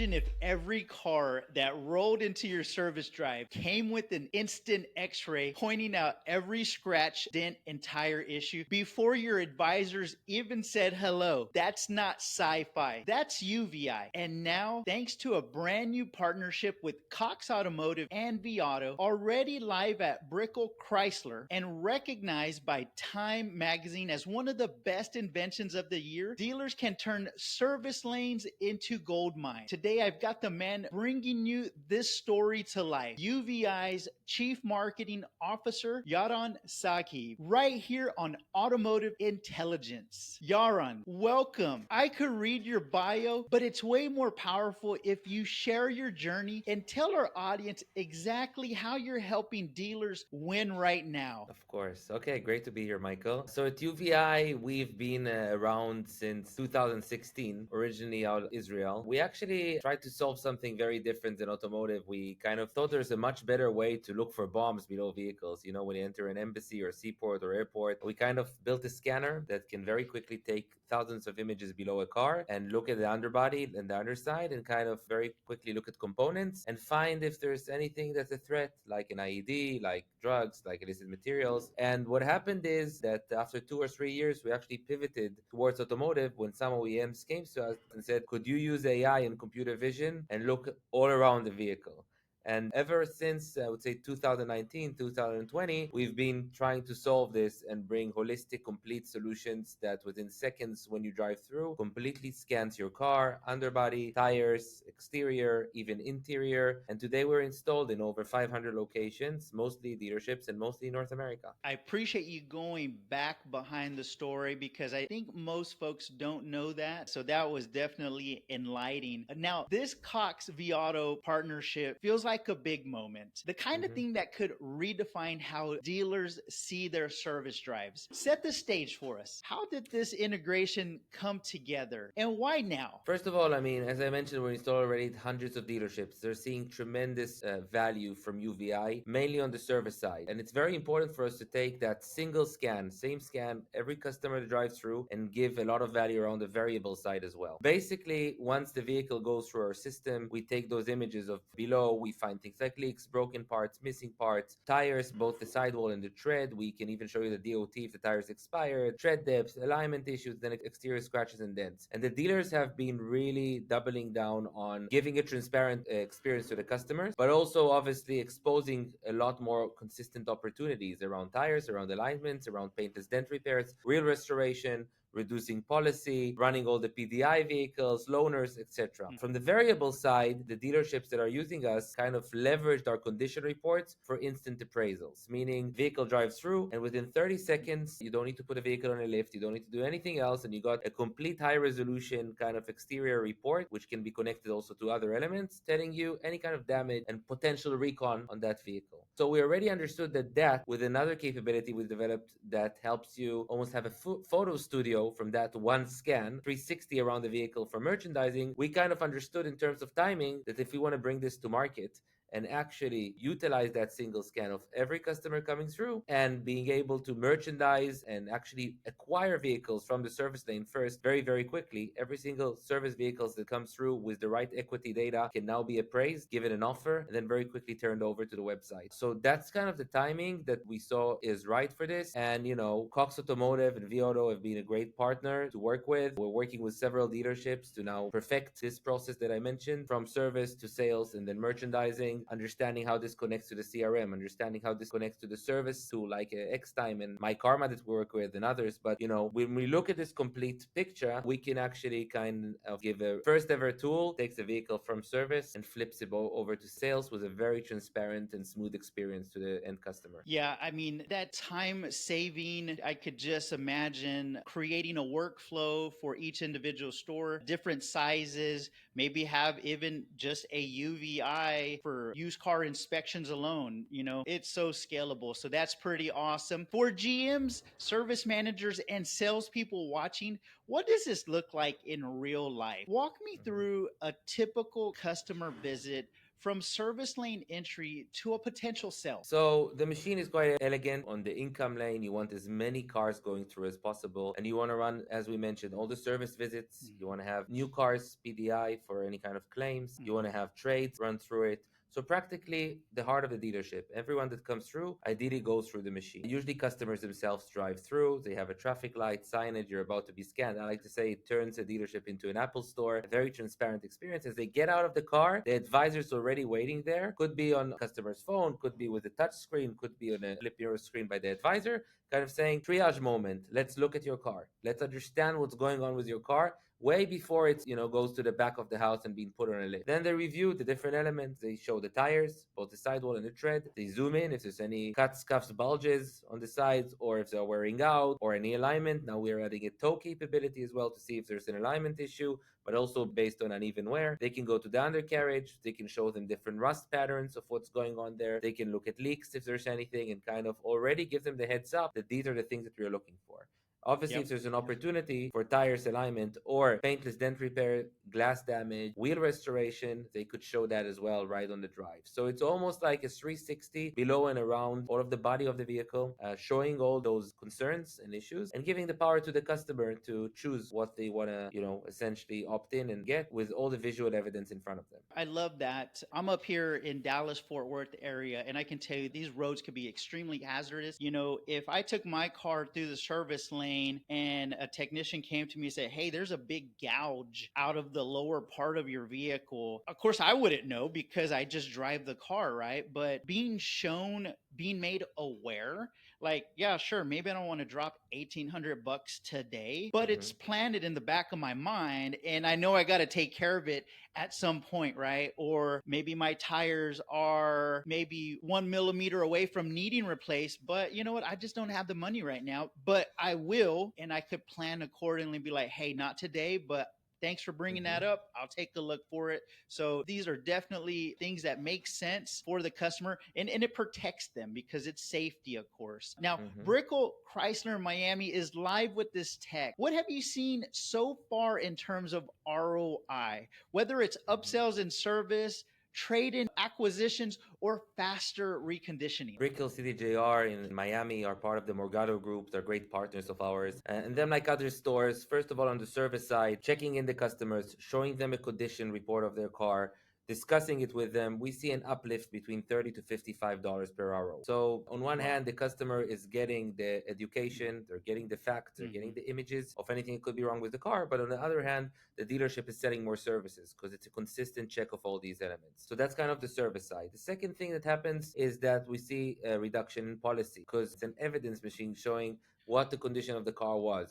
Imagine if every car that rolled into your service drive came with an instant x ray pointing out every scratch, dent, and tire issue before your advisors even said hello. That's not sci fi, that's UVeye. And now, thanks to a brand new partnership with Cox Automotive and Viato, already live at Brickell Chrysler and recognized by Time Magazine as one of the best inventions of the year, dealers can turn service lanes into gold mines. Today, I've got the man bringing you this story to life, UVeye's Chief Marketing Officer, Yaron Saki, right here on Automotive Intelligence. Yaron, welcome. I could read your bio, but it's way more powerful if you share your journey and tell our audience exactly how you're helping dealers win right now. Of course. Okay, great to be here, Michael. So at UVI, we've been around since 2016, originally out of Israel. We actually tried to solve something very different in automotive. We kind of thought there's a much better way to look for bombs below vehicles. You know, when you enter an embassy or seaport or airport, we kind of built a scanner that can very quickly take thousands of images below a car and look at the underbody and the underside and kind of very quickly look at components and find if there's anything that's a threat, like an IED, like drugs, like illicit materials. And what happened is that after 2 or 3 years, we actually pivoted towards automotive when some OEMs came to us and said, could you use AI and computer vision and look all around the vehicle? And ever since, I would say 2019, 2020, we've been trying to solve this and bring holistic, complete solutions that within seconds when you drive through, completely scans your car, underbody, tires, exterior, even interior. And today we're installed in over 500 locations, mostly dealerships and mostly North America. I appreciate you going back behind the story because I think most folks don't know that. So that was definitely enlightening. Now, this Cox Viato partnership feels like a big moment, the kind of Mhm. thing that could redefine how dealers see their service drives. Set the stage for us. How did this integration come together and why now? First of all, I mean, as I mentioned, we're installed already at hundreds of dealerships. They're seeing tremendous value from UVI, mainly on the service side. And it's very important for us to take that single scan, same scan, every customer that drives through and give a lot of value around the variable side as well. Basically, once the vehicle goes through our system, we take those images of below, we find things like leaks, broken parts, missing parts, tires, both the sidewall and the tread. We can even show you the DOT if the tires expired, tread depth, alignment issues, then exterior scratches and dents. And the dealers have been really doubling down on giving a transparent experience to the customers, but also obviously exposing a lot more consistent opportunities around tires, around alignments, around paintless dent repairs, real restoration, reducing policy, running all the PDI vehicles, loaners, etc. From the variable side, the dealerships that are using us kind of leveraged our condition reports for instant appraisals, meaning vehicle drives through and within 30 seconds, you don't need to put a vehicle on a lift, you don't need to do anything else, and you got a complete high resolution kind of exterior report, which can be connected also to other elements, telling you any kind of damage and potential recon on that vehicle. So we already understood that with another capability we developed that helps you almost have a photo studio from that one scan, 360 around the vehicle for merchandising. We kind of understood in terms of timing that if we want to bring this to market and actually utilize that single scan of every customer coming through and being able to merchandise and actually acquire vehicles from the service lane first very, very quickly. Every single service vehicles that comes through with the right equity data can now be appraised, given an offer, and then very quickly turned over to the website. So that's kind of the timing that we saw is right for this. And, you know, Cox Automotive and Viato have been a great partner to work with. We're working with several dealerships to now perfect this process that I mentioned, from service to sales and then merchandising, understanding how this connects to the CRM, understanding how this connects to the service tool like Xtime and My Karma that we work with and others. But, you know, when we look at this complete picture, we can actually kind of give a first ever tool, takes the vehicle from service and flips it over to sales with a very transparent and smooth experience to the end customer. Yeah, I mean, that time saving, I could just imagine creating a workflow for each individual store, different sizes, maybe have even just a UVI for used car inspections alone. You know, it's so scalable. So that's pretty awesome. For GMs, service managers, and salespeople watching, what does this look like in real life? Walk me Mhm. through a typical customer visit from service lane entry to a potential sale? So the machine is quite elegant. On the income lane, you want as many cars going through as possible, and you want to run, as we mentioned, all the service visits. You want to have new cars PDI for any kind of claims. You want to have trades run through it. So practically the heart of the dealership. Everyone that comes through ideally goes through the machine. Usually customers themselves drive through. They have a traffic light, signage, you're about to be scanned. I like to say it turns a dealership into an Apple store. A very transparent experience. As they get out of the car, the advisor's already waiting there. Could be on customer's phone, could be with a touch screen, could be on a flip mirror screen by the advisor, kind of saying, triage moment. Let's look at your car. Let's understand what's going on with your car way before it goes to the back of the house and being put on a list. Then they review the different elements. They show the tires, both the sidewall and the tread. They zoom in if there's any cuts, scuffs, bulges on the sides, or if they're wearing out, or any alignment. Now we're adding a tow capability as well to see if there's an alignment issue, but also based on uneven wear. They can go to the undercarriage. They can show them different rust patterns of what's going on there. They can look at leaks if there's anything and kind of already give them the heads up that these are the things that we're looking for. Obviously, if Yep. there's an opportunity for tires alignment or paintless dent repair, glass damage, wheel restoration, they could show that as well right on the drive. So it's almost like a 360 below and around all of the body of the vehicle, showing all those concerns and issues and giving the power to the customer to choose what they want to, essentially opt in and get with all the visual evidence in front of them. I love that. I'm up here in Dallas, Fort Worth area, and I can tell you these roads could be extremely hazardous. If I took my car through the service lane and a technician came to me and said, "Hey, there's a big gouge out of the lower part of your vehicle," of course, I wouldn't know because I just drive the car, right? But being shown, being made aware, like, yeah, sure, maybe I don't want to drop $1,800 today, but it's Mm-hmm. planted in the back of my mind, and I know I got to take care of it at some point, right? Or maybe my tires are maybe 1 millimeter away from needing replaced, but you know what? I just don't have the money right now, but I will, and I could plan accordingly, be like, hey, not today, but thanks for bringing Mm-hmm. that up. I'll take a look for it. So these are definitely things that make sense for the customer, and it protects them because it's safety, of course. Now, Mm-hmm. Brickell Chrysler Miami is live with this tech. What have you seen so far in terms of ROI? Whether it's Mm-hmm. upsells and service, trade in acquisitions, or faster reconditioning. Brickell City JR in Miami are part of the Morgado Group. They're great partners of ours. And then, like other stores, first of all, on the service side, checking in the customers, showing them a condition report of their car, discussing it with them, we see an uplift between $30 to $55 per hour. So on one Wow. hand, the customer is getting the education, they're getting the facts, they're getting Mm-hmm. the images of anything that could be wrong with the car. But on the other hand, the dealership is selling more services because it's a consistent check of all these elements. So that's kind of the service side. The second thing that happens is that we see a reduction in policy because it's an evidence machine showing what the condition of the car was.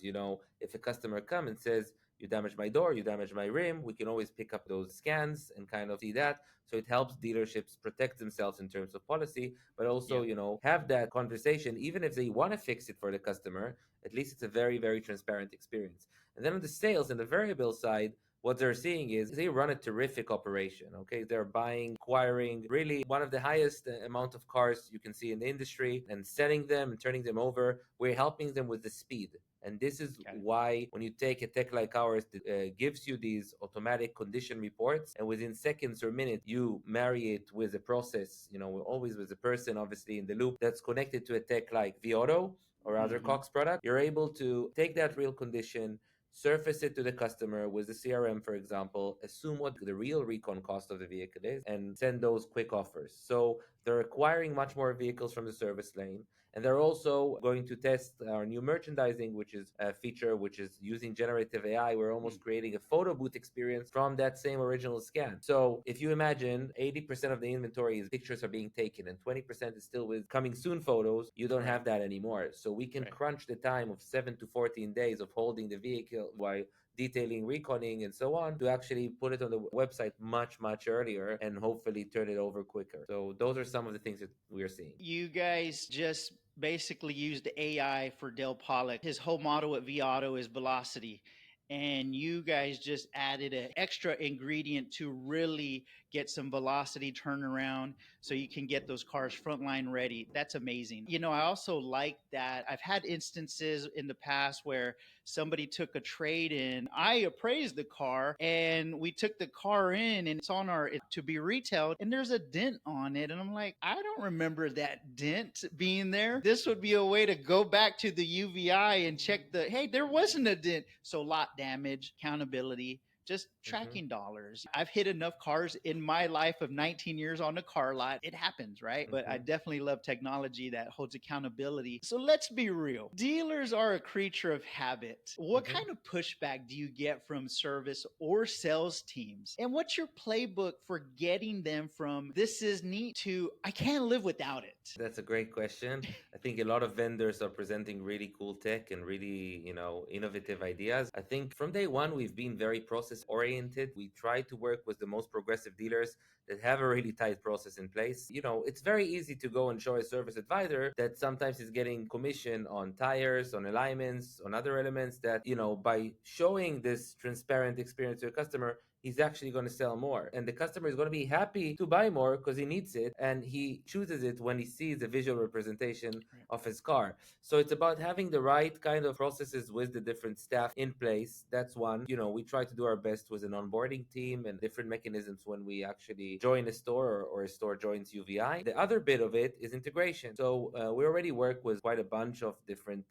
If a customer comes and says, you damaged my door, you damaged my rim, we can always pick up those scans and kind of see that. So it helps dealerships protect themselves in terms of policy, but also, Yep. have that conversation. Even if they want to fix it for the customer, at least it's a very, very transparent experience. And then on the sales and the variable side, what they're seeing is they run a terrific operation. Okay, they're buying, acquiring really one of the highest amount of cars you can see in the industry and selling them and turning them over. We're helping them with the speed. And this is Got it. why when you take a tech like ours that gives you these automatic condition reports, and within seconds or minutes, you marry it with a process, always with a person, obviously, in the loop that's connected to a tech like Vauto or other Mm-hmm. Cox product, you're able to take that real condition, surface it to the customer with the CRM, for example, assume what the real recon cost of the vehicle is, and send those quick offers. So they're acquiring much more vehicles from the service lane. And they're also going to test our new merchandising, which is a feature which is using generative AI. We're almost creating a photo booth experience from that same original scan. So if you imagine 80% of the inventory is pictures are being taken and 20% is still with coming soon photos, you don't Right. have that anymore. So we can Right. crunch the time of 7 to 14 days of holding the vehicle while detailing, reconning, and so on to actually put it on the website much, much earlier and hopefully turn it over quicker. So those are some of the things that we are seeing. You guys just basically used AI for Del Pollock. His whole motto at Viato is velocity. And you guys just added an extra ingredient to really get some velocity turnaround so you can get those cars frontline ready. That's amazing. I also like that I've had instances in the past where somebody took a trade in. I appraised the car and we took the car in and it's on our to be retailed and there's a dent on it. And I'm like, I don't remember that dent being there. This would be a way to go back to the UVeye and check hey, there wasn't a dent. So lot damage, accountability, just Hmm. tracking dollars. I've hit enough cars in my life of 19 years on a car lot. It happens, right? But I Hmm. definitely love technology that holds accountability. So let's be real. Dealers are a creature of habit. What Hmm. kind of pushback do you get from service or sales teams? And what's your playbook for getting them from this is neat to I can't live without it? That's a great question. I think a lot of vendors are presenting really cool tech and really, innovative ideas. I think from day one, we've been very process oriented. We try to work with the most progressive dealers that have a really tight process in place. It's very easy to go and show a service advisor that sometimes is getting commission on tires, on alignments, on other elements that, by showing this transparent experience to a customer, he's actually going to sell more. And the customer is going to be happy to buy more because he needs it and he chooses it when he sees the visual representation Right. of his car. So it's about having the right kind of processes with the different staff in place. That's one. We try to do our best with an onboarding team and different mechanisms when we actually join a store or a store joins UVeye. The other bit of it is integration. So we already work with quite a bunch of different,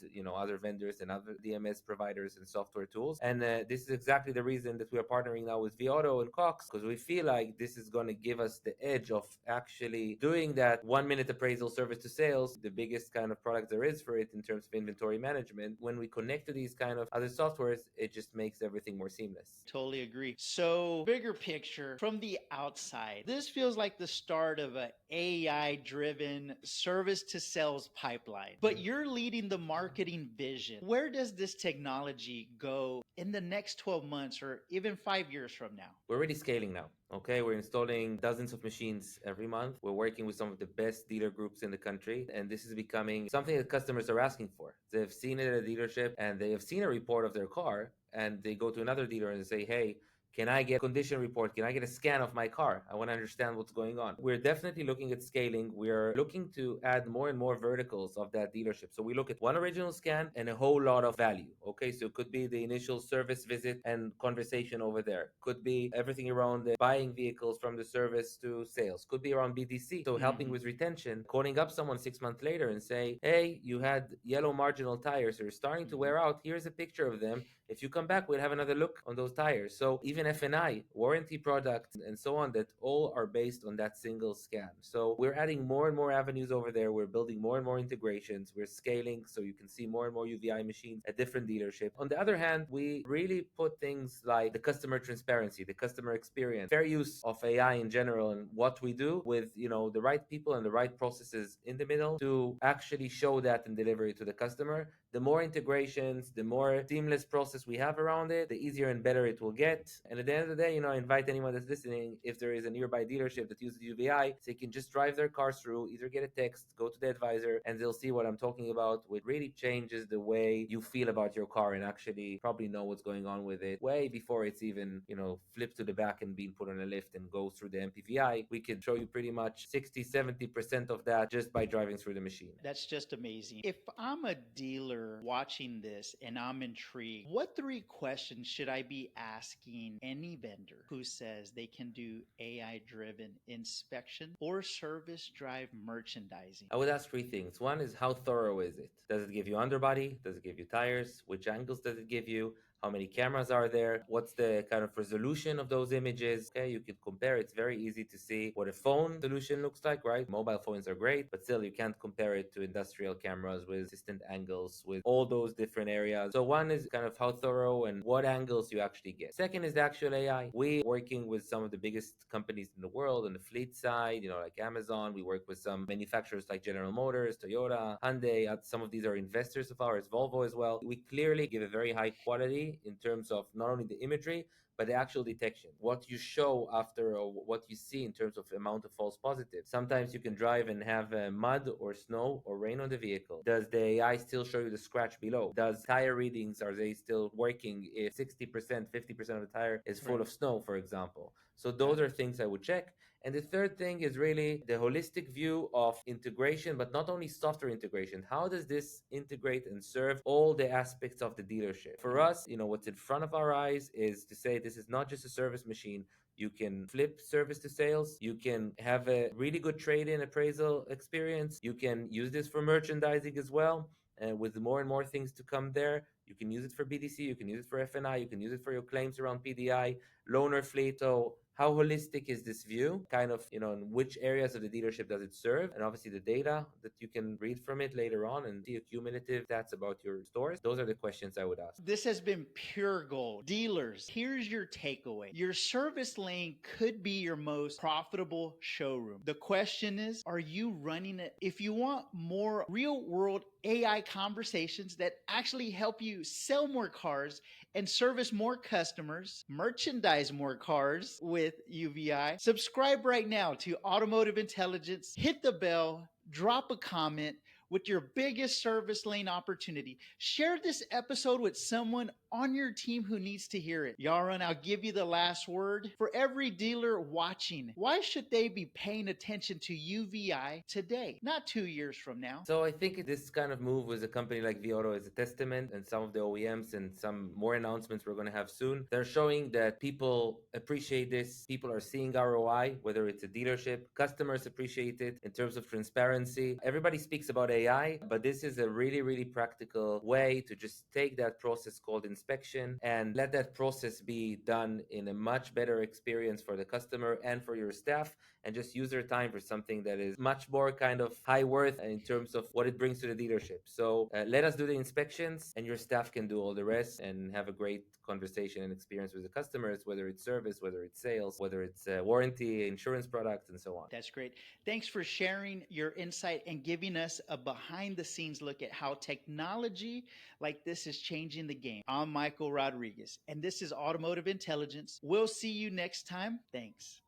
other vendors and other DMS providers and software tools. And this is exactly the reason that we are partnering now with Auto and Cox, because we feel like this is going to give us the edge of actually doing that 1 minute appraisal service to sales, the biggest kind of product there is for it in terms of inventory management. When we connect to these kind of other softwares, it just makes everything more seamless. Totally agree. So, bigger picture from the outside, this feels like the start of an AI driven service to sales pipeline. But you're leading the marketing vision. Where does this technology go in the next 12 months or even 5 years from now? We're already scaling now. Okay, we're installing dozens of machines every month. We're working with some of the best dealer groups in the country, and this is becoming something that customers are asking for. They've seen it at a dealership and they have seen a report of their car, and they go to another dealer and say, "Hey, can I get a condition report? Can I get a scan of my car? I want to understand what's going on." We're definitely looking at scaling. We're looking to add more and more verticals of that dealership. So we look at one original scan and a whole lot of value. Okay, so it could be the initial service visit and conversation over there. Could be everything around the buying vehicles from the service to sales. Could be around BDC. So helping Mhm. with retention, calling up someone 6 months later and say, "Hey, you had yellow marginal tires. They're starting to Mhm. wear out. Here's a picture of them. If you come back, we'll have another look on those tires." So even F&I, warranty products, and so on, that all are based on that single scan. So we're adding more and more avenues over there. We're building more and more integrations. We're scaling so you can see more and more UVeye machines at different dealerships. On the other hand, we really put things like the customer transparency, the customer experience, fair use of AI in general, and what we do with the right people and the right processes in the middle to actually show that and deliver it to the customer. The more integrations, the more seamless process we have around it, the easier and better it will get. And at the end of the day, I invite anyone that's listening, if there is a nearby dealership that uses UVeye, they can just drive their cars through, either get a text, go to the advisor, and they'll see what I'm talking about, which really changes the way you feel about your car and actually probably know what's going on with it way before it's even, flipped to the back and being put on a lift and goes through the MPVI. We could show you pretty much 60-70% of that just by driving through the machine. That's just amazing. If I'm a dealer watching this and I'm intrigued, what three questions should I be asking any vendor who says they can do AI driven inspection or service drive merchandising? I would ask three things. One is, how thorough is it? Does it give you underbody? Does it give you tires? Which angles does it give you? How many cameras are there? What's the kind of resolution of those images? Okay, you could compare. It's very easy to see what a phone solution looks like, right? Mobile phones are great, but still you can't compare it to industrial cameras with distant angles, with all those different areas. So one is kind of how thorough and what angles you actually get. Second is the actual AI. We working with some of the biggest companies in the world on the fleet side, like Amazon. We work with some manufacturers like General Motors, Toyota, Hyundai. Some of these are investors of ours, Volvo as well. We clearly give a very high quality in terms of not only the imagery, but the actual detection, what you show after or what you see in terms of amount of false positives. Sometimes you can drive and have mud or snow or rain on the vehicle. Does the AI still show you the scratch below? Does tire readings, are they still working if 60%, 50% of the tire is full of snow, for example? So those are things I would check. And the third thing is really the holistic view of integration, but not only software integration. How does this integrate and serve all the aspects of the dealership? For us, what's in front of our eyes is to say this is not just a service machine. You can flip service to sales. You can have a really good trade-in appraisal experience. You can use this for merchandising as well. And with more and more things to come there, you can use it for BDC, you can use it for F&I, you can use it for your claims around PDI, loaner fleet. So how holistic is this view? Kind of, in which areas of the dealership does it serve? And obviously the data that you can read from it later on and see a cumulative stats about your stores. Those are the questions I would ask. This has been pure gold. Dealers, here's your takeaway. Your service lane could be your most profitable showroom. The question is, are you running it? If you want more real world AI conversations that actually help you sell more cars and service more customers, merchandise more cars with UVeye, subscribe right now to Automotive Intelligence, hit the bell, drop a comment with your biggest service lane opportunity. Share this episode with someone on your team who needs to hear it. Yaron, I'll give you the last word. For every dealer watching, why should they be paying attention to UVeye today, not 2 years from now? So I think this kind of move with a company like vAuto is a testament, and some of the OEMs and some more announcements we're going to have soon. They're showing that people appreciate this. People are seeing ROI, whether it's a dealership. Customers appreciate it in terms of transparency. Everybody speaks about AI, but this is a really, really practical way to just take that process called inspection and let that process be done in a much better experience for the customer and for your staff, and just use their time for something that is much more kind of high worth in terms of what it brings to the dealership. So let us do the inspections, and your staff can do all the rest and have a great conversation and experience with the customers, whether it's service, whether it's sales, whether it's warranty, insurance products, and so on. That's great. Thanks for sharing your insight and giving us a behind the scenes look at how technology like this is changing the game. I'm Michael Rodriguez, and this is Automotive Intelligence. We'll see you next time. Thanks.